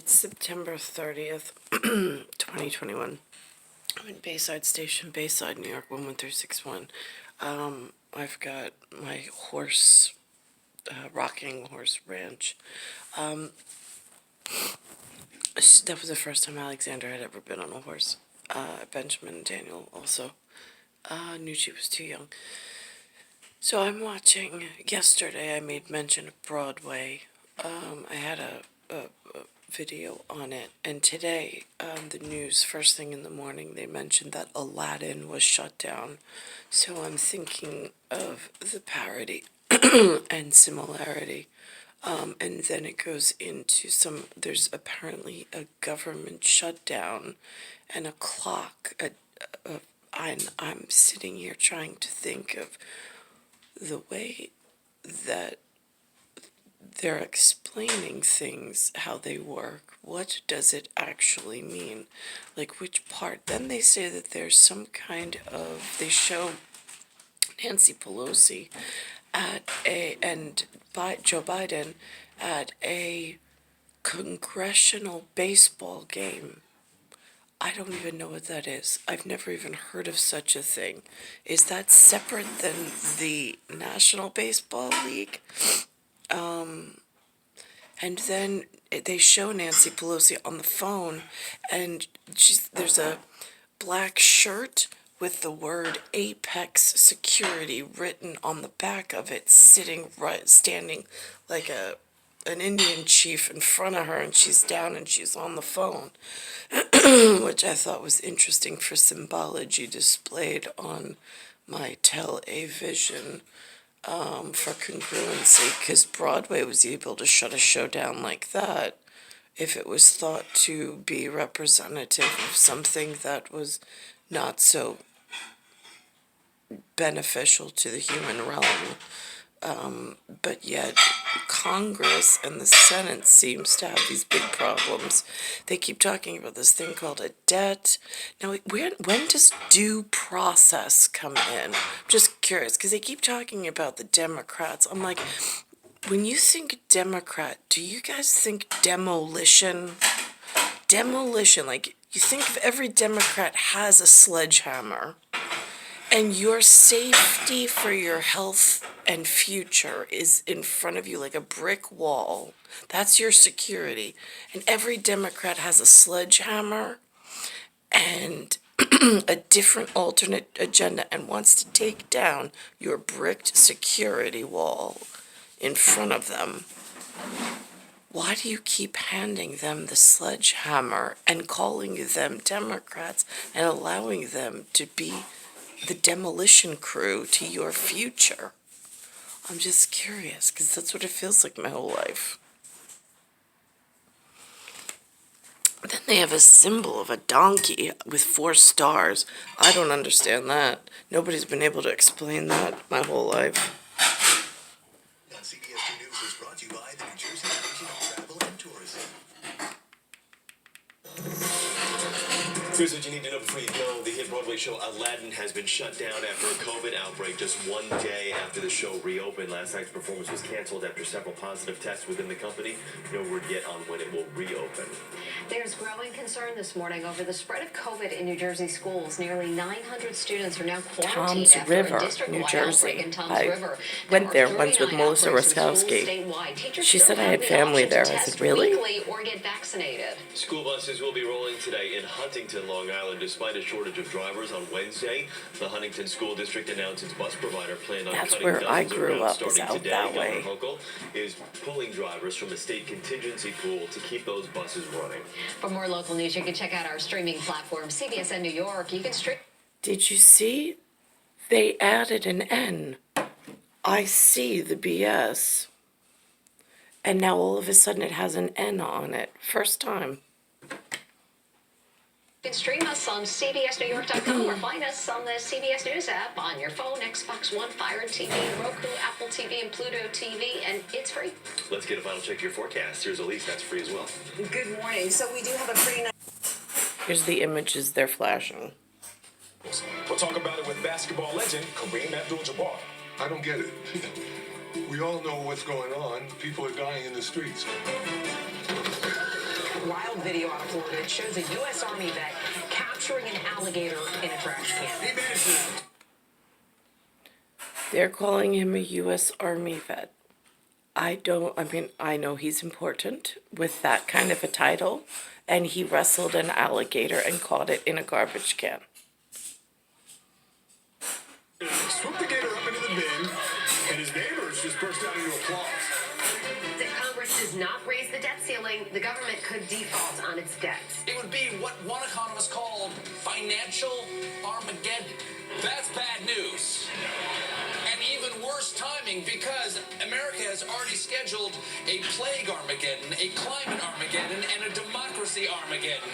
It's September 30th, 2021. I'm in Bayside Station, Bayside, New York, 11361. I've got my horse, rocking horse ranch. That was the first time Alexander had ever been on a horse. Benjamin and Daniel also. Knew she was too young. So I'm watching, yesterday I made mention of Broadway. I had a video on it, and today the news, first thing in the morning, they mentioned that Aladdin was shut down. So I'm thinking of the parody and similarity, and then it goes into there's apparently a government shutdown and a clock. I'm sitting here trying to think of the way that they're explaining things, how they work. What does it actually mean? Like, which part? Then they say that there's some kind of, they show Nancy Pelosi and Joe Biden at a Congressional baseball game. I don't even know what that is. I've never even heard of such a thing. Is that separate than the National Baseball League? And then they show Nancy Pelosi on the phone, and there's a black shirt with the word Apex Security written on the back of it, standing like an Indian chief in front of her, and she's down and she's on the phone, which I thought was interesting for symbology displayed on my television. For congruency, because Broadway was able to shut a show down like that if it was thought to be representative of something that was not so beneficial to the human realm. But yet Congress and the Senate seems to have these big problems. They keep talking about this thing called a debt. Now, when does due process come in? I'm just curious, because they keep talking about the Democrats. I'm like, when you think Democrat, do you guys think demolition? Demolition, like, you think of every Democrat has a sledgehammer, and your safety for your health and future is in front of you like a brick wall. That's your security. And every Democrat has a sledgehammer and a different alternate agenda and wants to take down your bricked security wall in front of them. Why do you keep handing them the sledgehammer and calling them Democrats and allowing them to be the demolition crew to your future? I'm just curious, because that's what it feels like my whole life. Then they have a symbol of a donkey with 4 stars. I don't understand that. Nobody's been able to explain that my whole life. CBS 2 News is brought to you by the New Jersey Division of Travel and Tourism. Here's what you need to know before you go. The hit Broadway show Aladdin has been shut down after a COVID outbreak just one day after the show reopened. Last night's performance was canceled after several positive tests within the company. No word yet on when it will reopen. There's growing concern this morning over the spread of COVID in New Jersey schools. Nearly 900 students are now quarantined Tom's after River, a district-wide New Jersey. outbreak in Tom's I River. went there There are once with 39 Melissa outbreaks in schools Raskowski. statewide. Teachers She still said I have had the family option there. to I test said, really? weekly or get vaccinated. School buses will be rolling today in Huntington, Long Island, despite a shortage of drivers on Wednesday. The Huntington School District announced its bus provider planned on That's cutting where I dozens of grew routes up, is starting out today. that way. Governor Hochul is pulling drivers from a state contingency pool to keep those buses running. For more local news, you can check out our streaming platform, CBSN New York. You can stream. Did you see? They added an N. I see the BS. And now all of a sudden it has an N on it. First time. You can stream us on CBSNewYork.com or find us on the CBS News app on your phone, Xbox One, Fire TV, Roku, Apple TV, and Pluto TV, and it's free. Let's get a final check of your forecast. Here's Elise. That's free as well. Good morning. So we do have a pretty nice... Here's the images they're flashing. We'll talk about it with basketball legend Kareem Abdul-Jabbar. I don't get it. We all know what's going on. People are dying in the streets. wild video out of Florida. It shows a U.S. Army vet capturing an alligator in a trash can. They're calling him a U.S. Army vet. I mean, I know he's important with that kind of a title, and he wrestled an alligator and caught it in a garbage can. Swooped the gator up into the bin, and his neighbors just burst out into applause. If Congress does not raise the debt ceiling, the government could default on its debts. It would be what one economist called financial Armageddon. That's bad news. And even worse timing because America has already scheduled a plague Armageddon, a climate Armageddon, and a democracy Armageddon.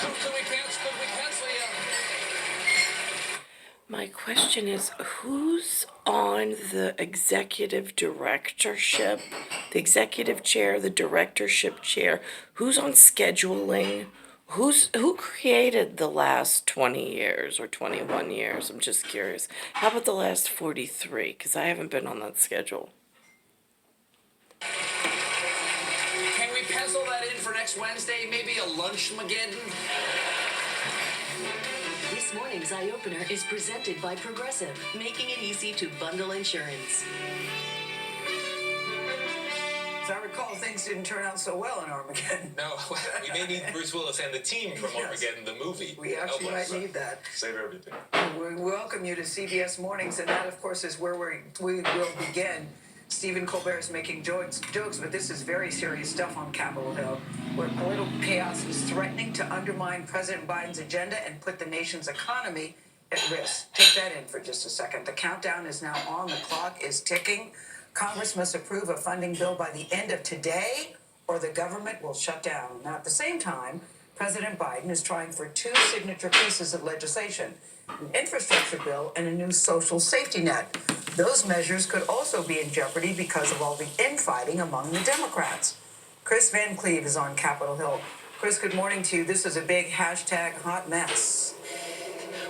Could we cancel? My question is, who's on the executive directorship, the executive chair, the directorship chair? Who's on scheduling? Who created the last 20 years or 21 years? I'm just curious. How about the last 43? Because I haven't been on that schedule. Can we pencil that in for next Wednesday? Maybe a lunch-mageddon? This morning's Eye Opener is presented by Progressive, making it easy to bundle insurance. As I recall, things didn't turn out so well in Armageddon. No, we may need Bruce Willis and the team from Yes. Armageddon, the movie. We actually might need that. Save everything. We welcome you to CBS Mornings, and that, of course, is where we will begin. Stephen Colbert is making jokes, but this is very serious stuff on Capitol Hill, where political chaos is threatening to undermine President Biden's agenda and put the nation's economy at risk. Take that in for just a second. The countdown is now on. The clock is ticking. Congress must approve a funding bill by the end of today, or the government will shut down. Now, at the same time, President Biden is trying for two signature pieces of legislation, an infrastructure bill and a new social safety net. Those measures could also be in jeopardy because of all the infighting among the Democrats. Chris Van Cleve is on Capitol Hill. Chris, good morning to you. This is a big hashtag hot mess.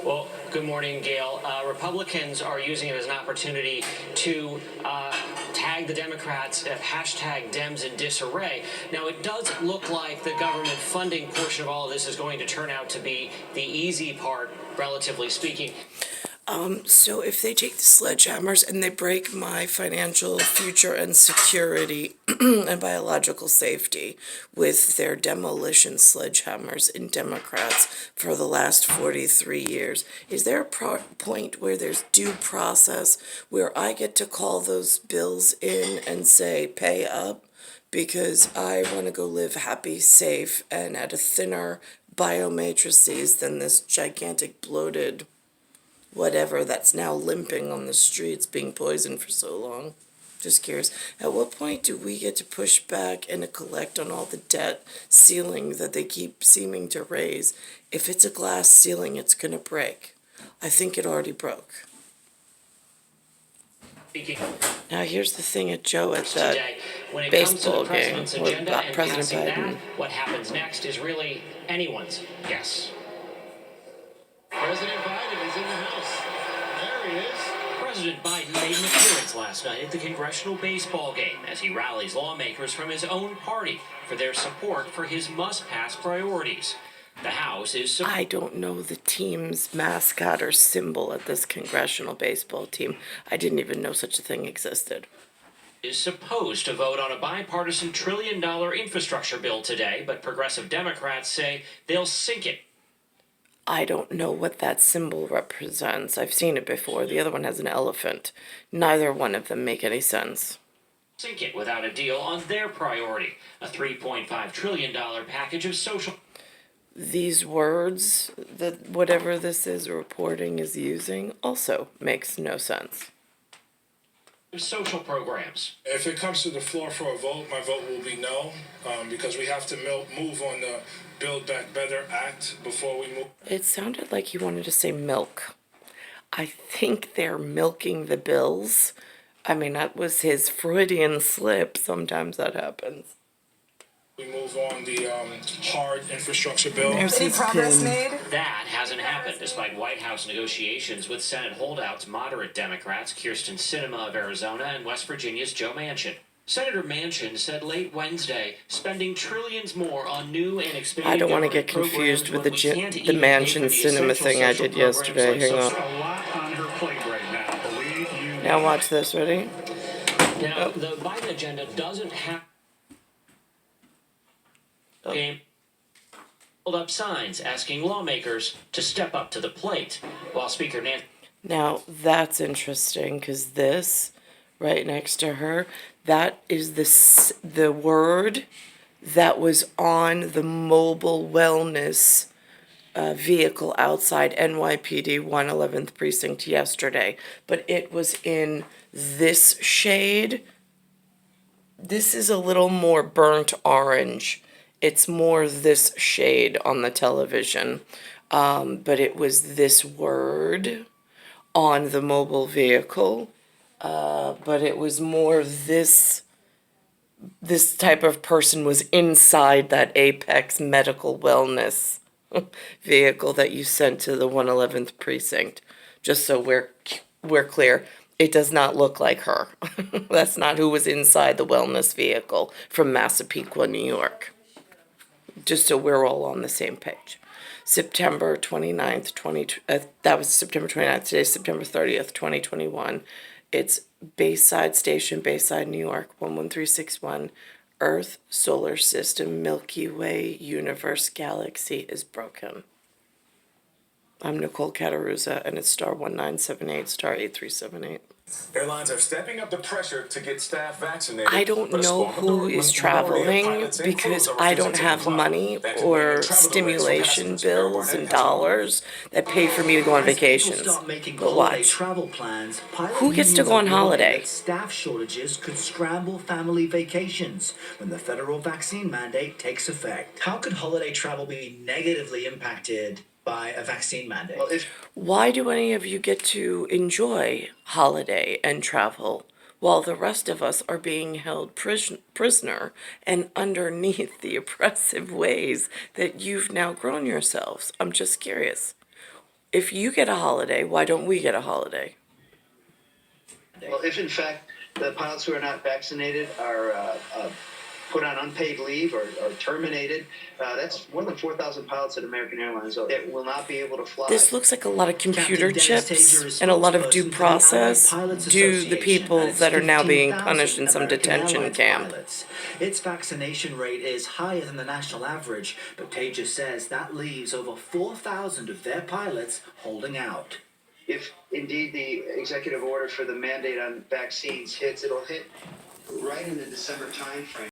Well, good morning, Gail. Republicans are using it as an opportunity to tag the Democrats at hashtag Dems in disarray. Now, it does look like the government funding portion of all of this is going to turn out to be the easy part, relatively speaking. So if they take the sledgehammers and they break my financial future and security and biological safety with their demolition sledgehammers in Democrats for the last 43 years, is there a point where there's due process where I get to call those bills in and say, pay up, because I want to go live happy, safe, and at a thinner biomatrices than this gigantic bloated whatever that's now limping on the streets being poisoned for so long? Just curious. At what point do we get to push back and collect on all the debt ceiling that they keep seeming to raise? If it's a glass ceiling, it's going to break. I think it already broke. Now here's the thing at Joe at that When it baseball comes to the president's game agenda with and President passing Biden. that, what happens next is really anyone's guess. President Biden is in the house. There he is. President Biden made an appearance last night at the Congressional baseball game as he rallies lawmakers from his own party for their support for his must-pass priorities. The House is I don't know the team's mascot or symbol at this congressional baseball team. I didn't even know such a thing existed. supposed to vote on a bipartisan $1 trillion infrastructure bill today, but progressive Democrats say they'll sink it. I don't know what that symbol represents. I've seen it before. The other one has an elephant. Neither one of them make any sense. Sink it without a deal on their priority, a $3.5 trillion package of social... These words that whatever this is reporting is using also makes no sense. social programs. If it comes to the floor for a vote, my vote will be no, because we have to move on the Build Back Better Act before we move. It sounded like you wanted to say milk. I think they're milking the bills. I mean, that was his Freudian slip. Sometimes that happens. We move on the hard infrastructure bill. Any progress made? That hasn't happened despite White House negotiations with Senate holdouts moderate Democrats Kyrsten Sinema of Arizona and West Virginia's Joe Manchin. Senator Manchin said late Wednesday, spending trillions more on new and expanded I don't want to government get confused with programs the when we can't the even pay for Mansion the Cinema essential thing I social did programs yesterday. like Hang on. social. A lot on her plate right now. Believe you. Now watch this. Ready? Now, the Biden agenda doesn't have game hold up signs asking lawmakers to step up to the plate, while Speaker Nancy. Now that's interesting because this, right next to her, that is the word that was on the mobile wellness vehicle outside NYPD 111th precinct yesterday, but it was in this shade. This is a little more burnt orange. It's more this shade on the television, but it was this word on the mobile vehicle, but it was more this type of person was inside that Apex Medical Wellness vehicle that you sent to the 111th precinct. Just so we're clear, it does not look like her. That's not who was inside the wellness vehicle from Massapequa, New York. Just so we're all on the same page. September 29th, that was September 29th. Today's September 30th, 2021. It's Bayside Station, Bayside, New York, 11361. Earth, solar system, Milky Way, universe, galaxy is broken. I'm Nicole Cattaruzza, and it's star 1978, star 8378. Airlines are stepping up the pressure to get staff vaccinated. I don't know who is traveling because I don't have money or stimulation bills and dollars that pay for me to go on vacations. But watch. Who gets to go on holiday? Staff shortages could scramble family vacations when the federal vaccine mandate takes effect. How could holiday travel be negatively impacted by a vaccine mandate? Well, Why do any of you get to enjoy holiday and travel while the rest of us are being held prisoner and underneath the oppressive ways that you've now grown yourselves? I'm just curious. If you get a holiday, why don't we get a holiday? Well, if in fact the pilots who are not vaccinated are put on unpaid leave or terminated, that's more than 4,000 pilots at American Airlines that will not be able to fly. This looks like a lot of computer chips and a lot of due process due the people that are now being punished in some detention camp. Its vaccination rate is higher than the national average, but Tejas says that leaves over 4,000 of their pilots holding out. If indeed the executive order for the mandate on vaccines hits, it'll hit right in the December timeframe.